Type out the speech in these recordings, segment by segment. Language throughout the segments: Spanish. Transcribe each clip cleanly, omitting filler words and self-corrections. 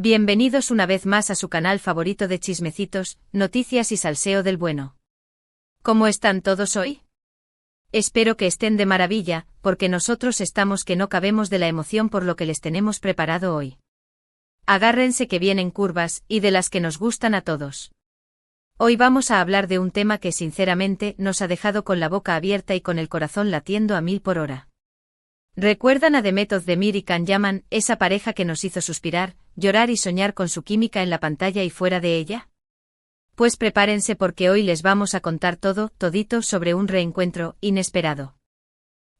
Bienvenidos una vez más a su canal favorito de chismecitos, noticias y salseo del bueno. ¿Cómo están todos hoy? Espero que estén de maravilla, porque nosotros estamos que no cabemos de la emoción por lo que les tenemos preparado hoy. Agárrense que vienen curvas, y de las que nos gustan a todos. Hoy vamos a hablar de un tema que sinceramente nos ha dejado con la boca abierta y con el corazón latiendo a 1000 por hora. ¿Recuerdan a Demet Özdemir y Can Yaman, esa pareja que nos hizo suspirar, llorar y soñar con su química en la pantalla y fuera de ella? Pues prepárense porque hoy les vamos a contar todito sobre un reencuentro inesperado.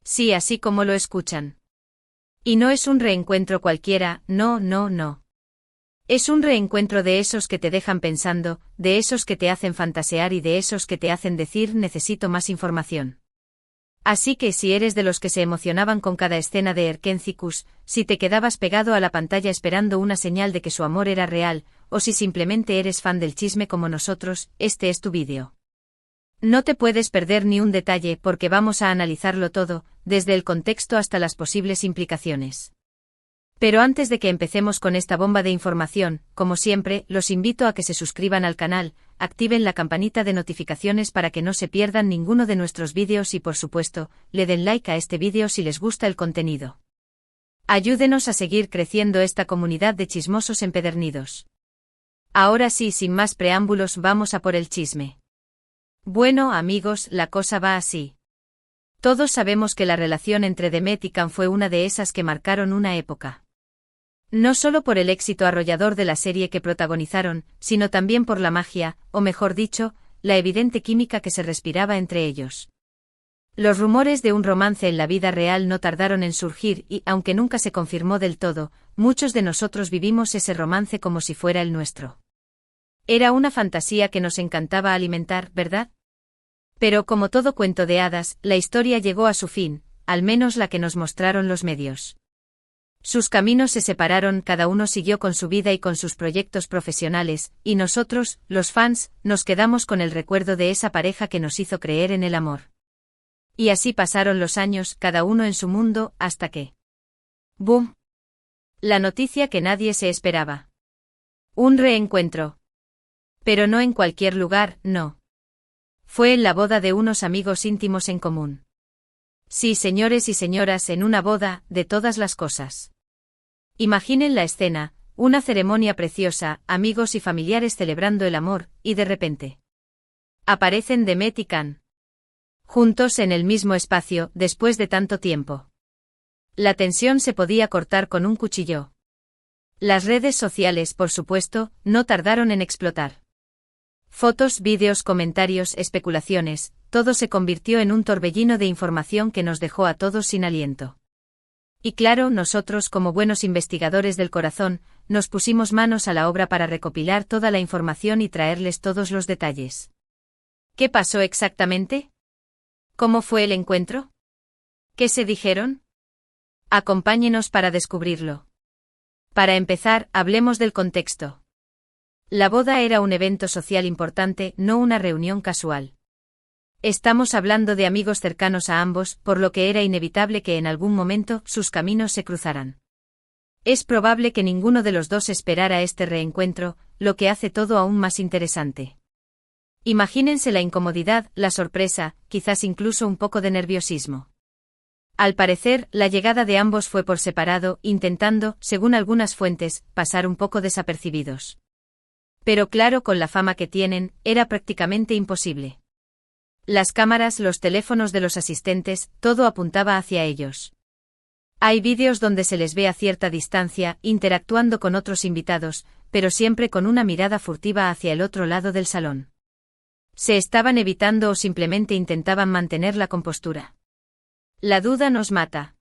Sí, así como lo escuchan. Y no es un reencuentro cualquiera, no. Es un reencuentro de esos que te dejan pensando, de esos que te hacen fantasear y de esos que te hacen decir necesito más información. Así que si eres de los que se emocionaban con cada escena de Erkencikus, si te quedabas pegado a la pantalla esperando una señal de que su amor era real, o si simplemente eres fan del chisme como nosotros, este es tu vídeo. No te puedes perder ni un detalle porque vamos a analizarlo todo, desde el contexto hasta las posibles implicaciones. Pero antes de que empecemos con esta bomba de información, como siempre, los invito a que se suscriban al canal, activen la campanita de notificaciones para que no se pierdan ninguno de nuestros vídeos y por supuesto, le den like a este vídeo si les gusta el contenido. Ayúdenos a seguir creciendo esta comunidad de chismosos empedernidos. Ahora sí, sin más preámbulos, vamos a por el chisme. Bueno, amigos, la cosa va así. Todos sabemos que la relación entre Demet y Can fue una de esas que marcaron una época. No solo por el éxito arrollador de la serie que protagonizaron, sino también por la magia, o mejor dicho, la evidente química que se respiraba entre ellos. Los rumores de un romance en la vida real no tardaron en surgir y, aunque nunca se confirmó del todo, muchos de nosotros vivimos ese romance como si fuera el nuestro. Era una fantasía que nos encantaba alimentar, ¿verdad? Pero como todo cuento de hadas, la historia llegó a su fin, al menos la que nos mostraron los medios. Sus caminos se separaron, cada uno siguió con su vida y con sus proyectos profesionales, y nosotros, los fans, nos quedamos con el recuerdo de esa pareja que nos hizo creer en el amor. Y así pasaron los años, cada uno en su mundo, hasta que... ¡Boom! La noticia que nadie se esperaba. Un reencuentro. Pero no en cualquier lugar, no. Fue en la boda de unos amigos íntimos en común. Sí, señores y señoras, en una boda, de todas las cosas. Imaginen la escena, una ceremonia preciosa, amigos y familiares celebrando el amor, y de repente aparecen Demet y Can. Juntos en el mismo espacio, después de tanto tiempo. La tensión se podía cortar con un cuchillo. Las redes sociales, por supuesto, no tardaron en explotar. Fotos, vídeos, comentarios, especulaciones, todo se convirtió en un torbellino de información que nos dejó a todos sin aliento. Y claro, nosotros como buenos investigadores del corazón, nos pusimos manos a la obra para recopilar toda la información y traerles todos los detalles. ¿Qué pasó exactamente? ¿Cómo fue el encuentro? ¿Qué se dijeron? Acompáñenos para descubrirlo. Para empezar, hablemos del contexto. La boda era un evento social importante, no una reunión casual. Estamos hablando de amigos cercanos a ambos, por lo que era inevitable que en algún momento sus caminos se cruzaran. Es probable que ninguno de los dos esperara este reencuentro, lo que hace todo aún más interesante. Imagínense la incomodidad, la sorpresa, quizás incluso un poco de nerviosismo. Al parecer, la llegada de ambos fue por separado, intentando, según algunas fuentes, pasar un poco desapercibidos. Pero claro, con la fama que tienen, era prácticamente imposible. Las cámaras, los teléfonos de los asistentes, todo apuntaba hacia ellos. Hay vídeos donde se les ve a cierta distancia, interactuando con otros invitados, pero siempre con una mirada furtiva hacia el otro lado del salón. Se estaban evitando o simplemente intentaban mantener la compostura. La duda nos mata.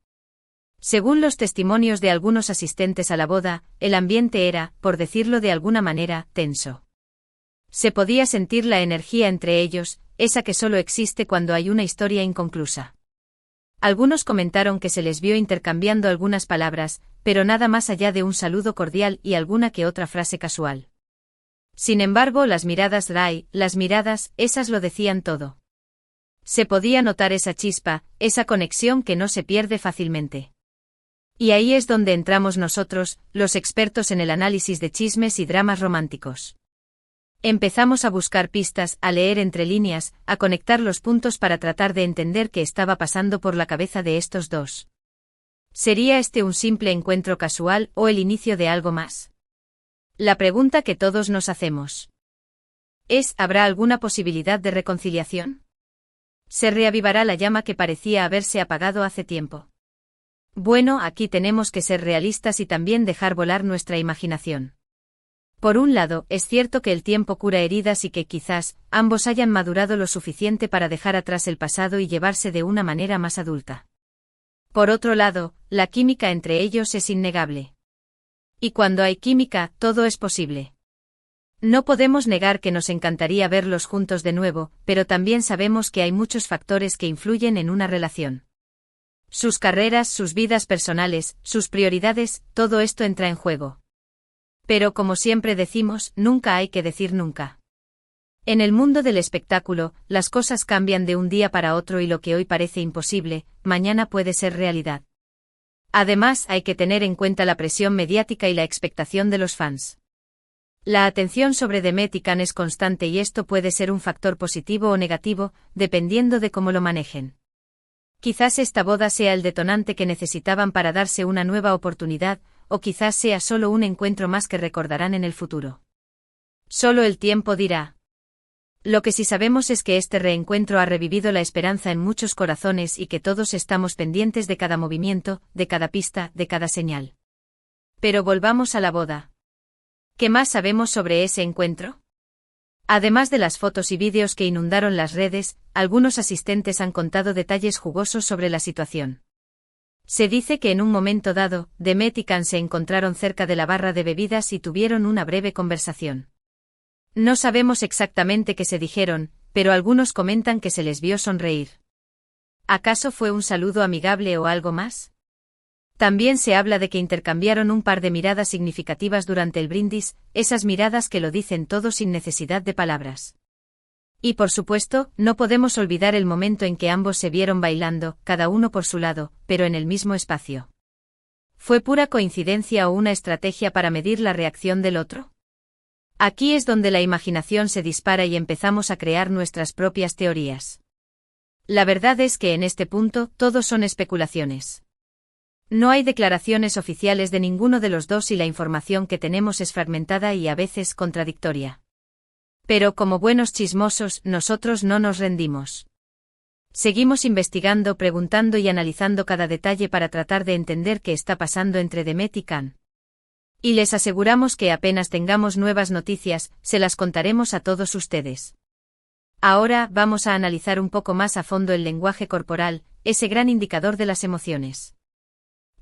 Según los testimonios de algunos asistentes a la boda, el ambiente era, por decirlo de alguna manera, tenso. Se podía sentir la energía entre ellos, esa que solo existe cuando hay una historia inconclusa. Algunos comentaron que se les vio intercambiando algunas palabras, pero nada más allá de un saludo cordial y alguna que otra frase casual. Sin embargo, las miradas, esas lo decían todo. Se podía notar esa chispa, esa conexión que no se pierde fácilmente. Y ahí es donde entramos nosotros, los expertos en el análisis de chismes y dramas románticos. Empezamos a buscar pistas, a leer entre líneas, a conectar los puntos para tratar de entender qué estaba pasando por la cabeza de estos dos. ¿Sería este un simple encuentro casual o el inicio de algo más? La pregunta que todos nos hacemos es: ¿habrá alguna posibilidad de reconciliación? ¿Se reavivará la llama que parecía haberse apagado hace tiempo? Bueno, aquí tenemos que ser realistas y también dejar volar nuestra imaginación. Por un lado, es cierto que el tiempo cura heridas y que quizás ambos hayan madurado lo suficiente para dejar atrás el pasado y llevarse de una manera más adulta. Por otro lado, la química entre ellos es innegable. Y cuando hay química, todo es posible. No podemos negar que nos encantaría verlos juntos de nuevo, pero también sabemos que hay muchos factores que influyen en una relación. Sus carreras, sus vidas personales, sus prioridades, todo esto entra en juego. Pero como siempre decimos, nunca hay que decir nunca. En el mundo del espectáculo, las cosas cambian de un día para otro y lo que hoy parece imposible, mañana puede ser realidad. Además, hay que tener en cuenta la presión mediática y la expectación de los fans. La atención sobre Demet y Can es constante y esto puede ser un factor positivo o negativo, dependiendo de cómo lo manejen. Quizás esta boda sea el detonante que necesitaban para darse una nueva oportunidad, o quizás sea solo un encuentro más que recordarán en el futuro. Solo el tiempo dirá. Lo que sí sabemos es que este reencuentro ha revivido la esperanza en muchos corazones y que todos estamos pendientes de cada movimiento, de cada pista, de cada señal. Pero volvamos a la boda. ¿Qué más sabemos sobre ese encuentro? Además de las fotos y vídeos que inundaron las redes, algunos asistentes han contado detalles jugosos sobre la situación. Se dice que en un momento dado, Demet y Can se encontraron cerca de la barra de bebidas y tuvieron una breve conversación. No sabemos exactamente qué se dijeron, pero algunos comentan que se les vio sonreír. ¿Acaso fue un saludo amigable o algo más? También se habla de que intercambiaron un par de miradas significativas durante el brindis, esas miradas que lo dicen todo sin necesidad de palabras. Y por supuesto, no podemos olvidar el momento en que ambos se vieron bailando, cada uno por su lado, pero en el mismo espacio. ¿Fue pura coincidencia o una estrategia para medir la reacción del otro? Aquí es donde la imaginación se dispara y empezamos a crear nuestras propias teorías. La verdad es que en este punto, todo son especulaciones. No hay declaraciones oficiales de ninguno de los dos y la información que tenemos es fragmentada y a veces contradictoria. Pero como buenos chismosos, nosotros no nos rendimos. Seguimos investigando, preguntando y analizando cada detalle para tratar de entender qué está pasando entre Demet y Can. Y les aseguramos que apenas tengamos nuevas noticias, se las contaremos a todos ustedes. Ahora vamos a analizar un poco más a fondo el lenguaje corporal, ese gran indicador de las emociones.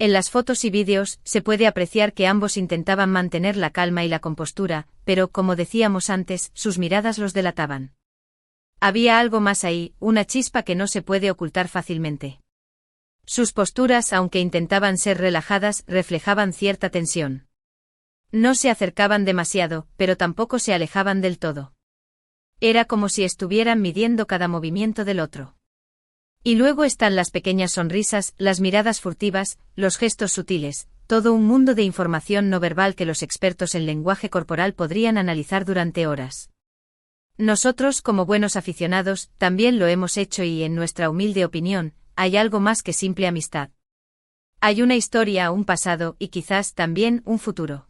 En las fotos y vídeos, se puede apreciar que ambos intentaban mantener la calma y la compostura, pero, como decíamos antes, sus miradas los delataban. Había algo más ahí, una chispa que no se puede ocultar fácilmente. Sus posturas, aunque intentaban ser relajadas, reflejaban cierta tensión. No se acercaban demasiado, pero tampoco se alejaban del todo. Era como si estuvieran midiendo cada movimiento del otro. Y luego están las pequeñas sonrisas, las miradas furtivas, los gestos sutiles, todo un mundo de información no verbal que los expertos en lenguaje corporal podrían analizar durante horas. Nosotros, como buenos aficionados, también lo hemos hecho y, en nuestra humilde opinión, hay algo más que simple amistad. Hay una historia, un pasado y quizás también un futuro.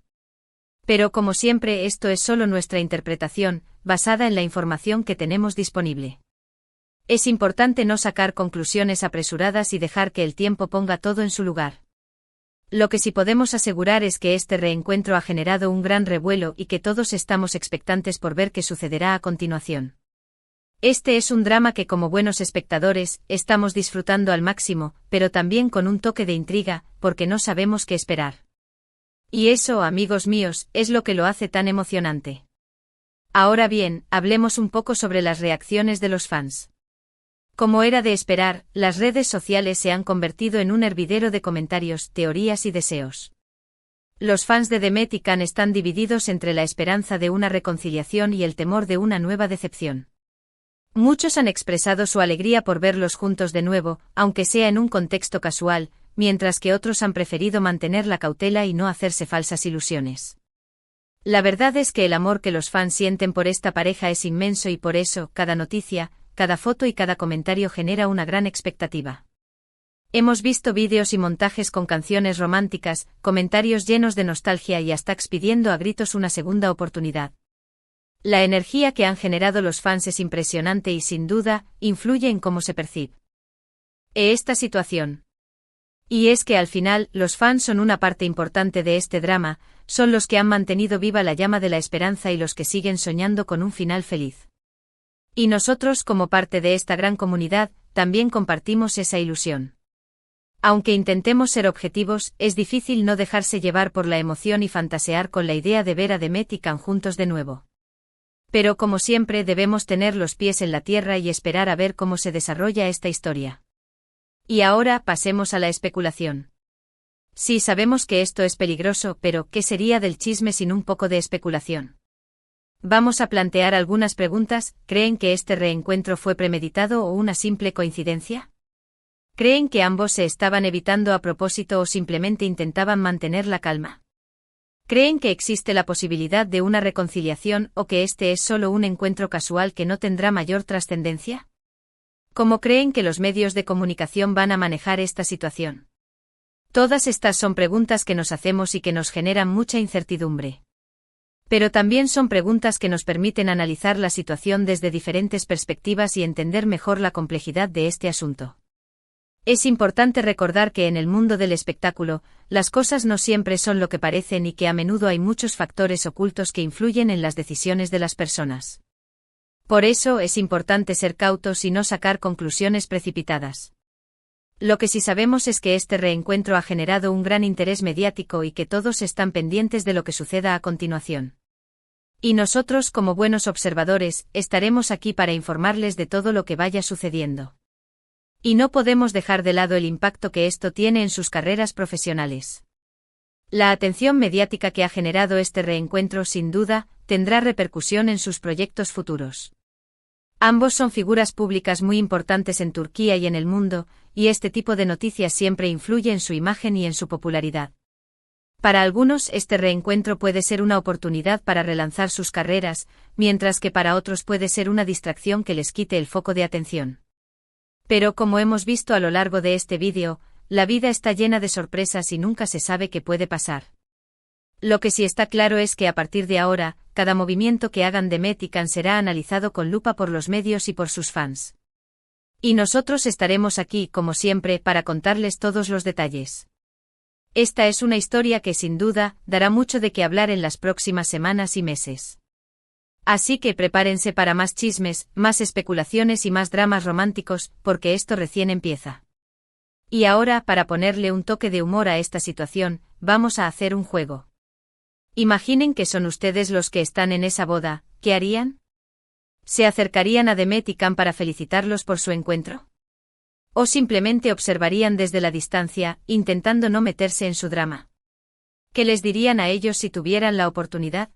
Pero como siempre, esto es solo nuestra interpretación, basada en la información que tenemos disponible. Es importante no sacar conclusiones apresuradas y dejar que el tiempo ponga todo en su lugar. Lo que sí podemos asegurar es que este reencuentro ha generado un gran revuelo y que todos estamos expectantes por ver qué sucederá a continuación. Este es un drama que, como buenos espectadores, estamos disfrutando al máximo, pero también con un toque de intriga, porque no sabemos qué esperar. Y eso, amigos míos, es lo que lo hace tan emocionante. Ahora bien, hablemos un poco sobre las reacciones de los fans. Como era de esperar, las redes sociales se han convertido en un hervidero de comentarios, teorías y deseos. Los fans de Demet y Can están divididos entre la esperanza de una reconciliación y el temor de una nueva decepción. Muchos han expresado su alegría por verlos juntos de nuevo, aunque sea en un contexto casual, mientras que otros han preferido mantener la cautela y no hacerse falsas ilusiones. La verdad es que el amor que los fans sienten por esta pareja es inmenso y por eso, cada noticia, cada foto y cada comentario genera una gran expectativa. Hemos visto vídeos y montajes con canciones románticas, comentarios llenos de nostalgia y hasta pidiendo a gritos una segunda oportunidad. La energía que han generado los fans es impresionante y sin duda, influye en cómo se percibe esta situación. Y es que al final, los fans son una parte importante de este drama, son los que han mantenido viva la llama de la esperanza y los que siguen soñando con un final feliz. Y nosotros, como parte de esta gran comunidad, también compartimos esa ilusión. Aunque intentemos ser objetivos, es difícil no dejarse llevar por la emoción y fantasear con la idea de ver a Demet y Can juntos de nuevo. Pero como siempre debemos tener los pies en la tierra y esperar a ver cómo se desarrolla esta historia. Y ahora pasemos a la especulación. Sí, sabemos que esto es peligroso, pero ¿qué sería del chisme sin un poco de especulación? Vamos a plantear algunas preguntas. ¿Creen que este reencuentro fue premeditado o una simple coincidencia? ¿Creen que ambos se estaban evitando a propósito o simplemente intentaban mantener la calma? ¿Creen que existe la posibilidad de una reconciliación o que este es solo un encuentro casual que no tendrá mayor trascendencia? ¿Cómo creen que los medios de comunicación van a manejar esta situación? Todas estas son preguntas que nos hacemos y que nos generan mucha incertidumbre. Pero también son preguntas que nos permiten analizar la situación desde diferentes perspectivas y entender mejor la complejidad de este asunto. Es importante recordar que en el mundo del espectáculo, las cosas no siempre son lo que parecen y que a menudo hay muchos factores ocultos que influyen en las decisiones de las personas. Por eso es importante ser cautos y no sacar conclusiones precipitadas. Lo que sí sabemos es que este reencuentro ha generado un gran interés mediático y que todos están pendientes de lo que suceda a continuación. Y nosotros, como buenos observadores, estaremos aquí para informarles de todo lo que vaya sucediendo. Y no podemos dejar de lado el impacto que esto tiene en sus carreras profesionales. La atención mediática que ha generado este reencuentro sin duda, tendrá repercusión en sus proyectos futuros. Ambos son figuras públicas muy importantes en Turquía y en el mundo, y este tipo de noticias siempre influye en su imagen y en su popularidad. Para algunos este reencuentro puede ser una oportunidad para relanzar sus carreras, mientras que para otros puede ser una distracción que les quite el foco de atención. Pero como hemos visto a lo largo de este vídeo, la vida está llena de sorpresas y nunca se sabe qué puede pasar. Lo que sí está claro es que a partir de ahora, cada movimiento que hagan Demet y Can será analizado con lupa por los medios y por sus fans. Y nosotros estaremos aquí, como siempre, para contarles todos los detalles. Esta es una historia que sin duda, dará mucho de qué hablar en las próximas semanas y meses. Así que prepárense para más chismes, más especulaciones y más dramas románticos, porque esto recién empieza. Y ahora, para ponerle un toque de humor a esta situación, vamos a hacer un juego. Imaginen que son ustedes los que están en esa boda, ¿qué harían? ¿Se acercarían a Demet y Can para felicitarlos por su encuentro? ¿O simplemente observarían desde la distancia, intentando no meterse en su drama? ¿Qué les dirían a ellos si tuvieran la oportunidad?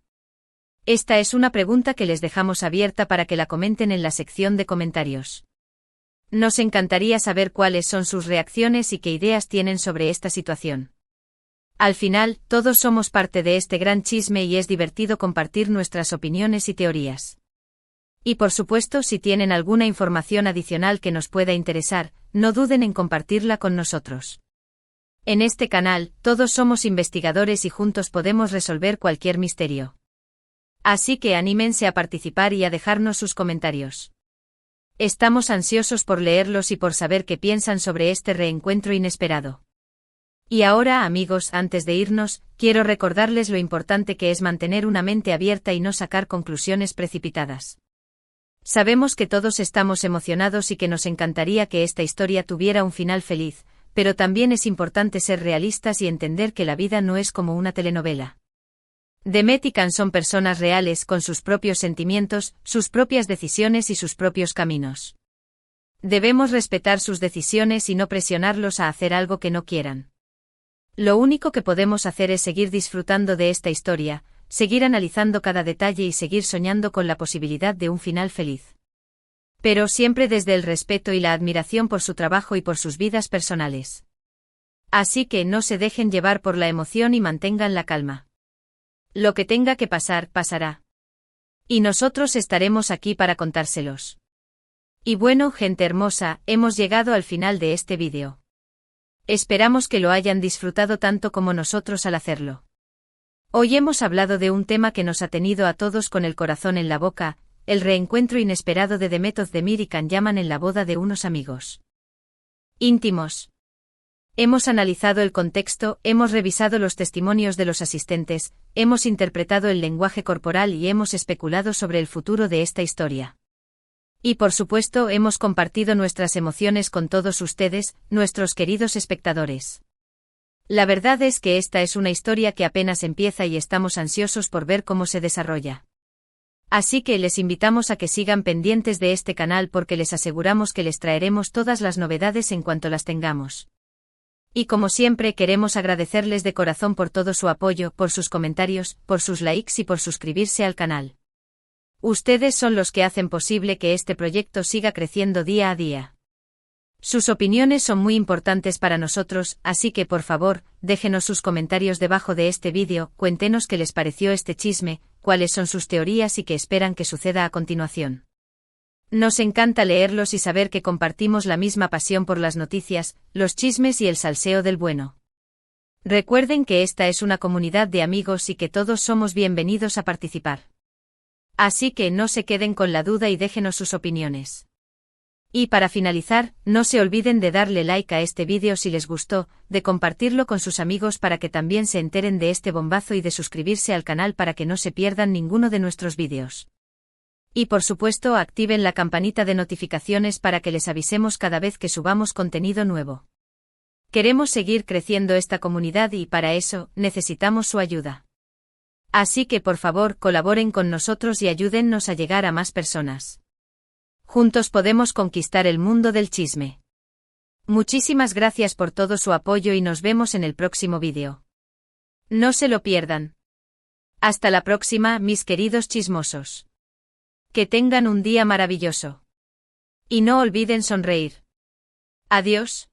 Esta es una pregunta que les dejamos abierta para que la comenten en la sección de comentarios. Nos encantaría saber cuáles son sus reacciones y qué ideas tienen sobre esta situación. Al final, todos somos parte de este gran chisme y es divertido compartir nuestras opiniones y teorías. Y por supuesto, si tienen alguna información adicional que nos pueda interesar, no duden en compartirla con nosotros. En este canal, todos somos investigadores y juntos podemos resolver cualquier misterio. Así que anímense a participar y a dejarnos sus comentarios. Estamos ansiosos por leerlos y por saber qué piensan sobre este reencuentro inesperado. Y ahora, amigos, antes de irnos, quiero recordarles lo importante que es mantener una mente abierta y no sacar conclusiones precipitadas. Sabemos que todos estamos emocionados y que nos encantaría que esta historia tuviera un final feliz, pero también es importante ser realistas y entender que la vida no es como una telenovela. Demet y Can son personas reales con sus propios sentimientos, sus propias decisiones y sus propios caminos. Debemos respetar sus decisiones y no presionarlos a hacer algo que no quieran. Lo único que podemos hacer es seguir disfrutando de esta historia, seguir analizando cada detalle y seguir soñando con la posibilidad de un final feliz. Pero siempre desde el respeto y la admiración por su trabajo y por sus vidas personales. Así que no se dejen llevar por la emoción y mantengan la calma. Lo que tenga que pasar, pasará. Y nosotros estaremos aquí para contárselos. Y bueno, gente hermosa, hemos llegado al final de este vídeo. Esperamos que lo hayan disfrutado tanto como nosotros al hacerlo. Hoy hemos hablado de un tema que nos ha tenido a todos con el corazón en la boca, el reencuentro inesperado de Demet Özdemir y Can Yaman en la boda de unos amigos íntimos. Hemos analizado el contexto, hemos revisado los testimonios de los asistentes, hemos interpretado el lenguaje corporal y hemos especulado sobre el futuro de esta historia. Y por supuesto hemos compartido nuestras emociones con todos ustedes, nuestros queridos espectadores. La verdad es que esta es una historia que apenas empieza y estamos ansiosos por ver cómo se desarrolla. Así que les invitamos a que sigan pendientes de este canal porque les aseguramos que les traeremos todas las novedades en cuanto las tengamos. Y como siempre queremos agradecerles de corazón por todo su apoyo, por sus comentarios, por sus likes y por suscribirse al canal. Ustedes son los que hacen posible que este proyecto siga creciendo día a día. Sus opiniones son muy importantes para nosotros, así que por favor, déjenos sus comentarios debajo de este vídeo, cuéntenos qué les pareció este chisme, cuáles son sus teorías y qué esperan que suceda a continuación. Nos encanta leerlos y saber que compartimos la misma pasión por las noticias, los chismes y el salseo del bueno. Recuerden que esta es una comunidad de amigos y que todos somos bienvenidos a participar. Así que no se queden con la duda y déjenos sus opiniones. Y para finalizar, no se olviden de darle like a este vídeo si les gustó, de compartirlo con sus amigos para que también se enteren de este bombazo y de suscribirse al canal para que no se pierdan ninguno de nuestros vídeos. Y por supuesto activen la campanita de notificaciones para que les avisemos cada vez que subamos contenido nuevo. Queremos seguir creciendo esta comunidad y para eso necesitamos su ayuda. Así que por favor colaboren con nosotros y ayúdennos a llegar a más personas. Juntos podemos conquistar el mundo del chisme. Muchísimas gracias por todo su apoyo y nos vemos en el próximo vídeo. No se lo pierdan. Hasta la próxima, mis queridos chismosos. Que tengan un día maravilloso. Y no olviden sonreír. Adiós.